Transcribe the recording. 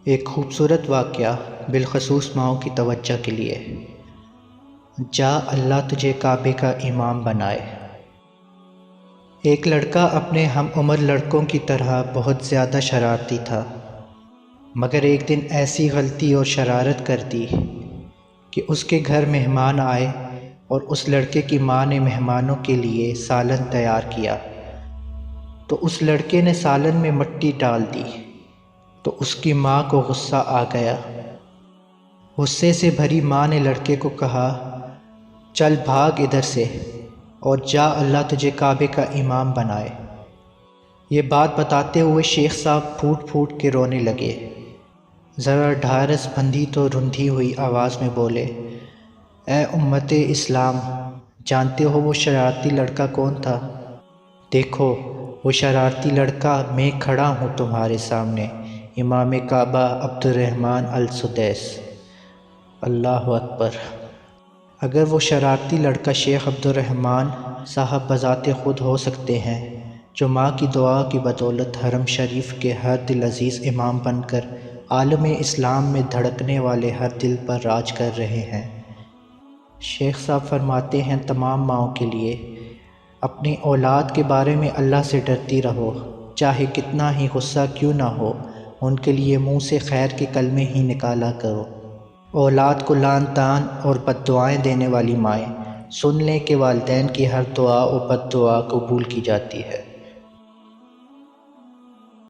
ایک خوبصورت واقعہ بالخصوص ماؤں کی توجہ کے لیے۔ جا اللہ تجھے کعبے کا امام بنائے۔ ایک لڑکا اپنے ہم عمر لڑکوں کی طرح بہت زیادہ شرارتی تھا، مگر ایک دن ایسی غلطی اور شرارت کر دی کہ اس کے گھر مہمان آئے اور اس لڑکے کی ماں نے مہمانوں کے لیے سالن تیار کیا، تو اس لڑکے نے سالن میں مٹی ڈال دی تو اس کی ماں کو غصہ آ گیا۔ غصے سے بھری ماں نے لڑکے کو کہا، چل بھاگ ادھر سے اور جا اللہ تجھے کعبے کا امام بنائے۔ یہ بات بتاتے ہوئے شیخ صاحب پھوٹ پھوٹ کے رونے لگے، ذرا ڈھارس بندھی تو رندھی ہوئی آواز میں بولے، اے امت اسلام، جانتے ہو وہ شرارتی لڑکا کون تھا؟ دیکھو وہ شرارتی لڑکا میں کھڑا ہوں تمہارے سامنے، امام کعبہ عبد الرحمن السدیس۔ اللہ اکبر! اگر وہ شرارتی لڑکا شیخ عبد الرحمن صاحب بذات خود ہو سکتے ہیں، جو ماں کی دعا کی بدولت حرم شریف کے ہر دل عزیز امام بن کر عالم اسلام میں دھڑکنے والے ہر دل پر راج کر رہے ہیں۔ شیخ صاحب فرماتے ہیں، تمام ماؤں کے لیے اپنی اولاد کے بارے میں اللہ سے ڈرتی رہو، چاہے کتنا ہی غصہ کیوں نہ ہو، ان کے لیے منہ سے خیر کے کلمے ہی نکالا کرو۔ اولاد کو لعن طعن اور بد دعائیں دینے والی مائیں، سن لیں کہ والدین کی ہر دعا و بد دعا قبول کی جاتی ہے۔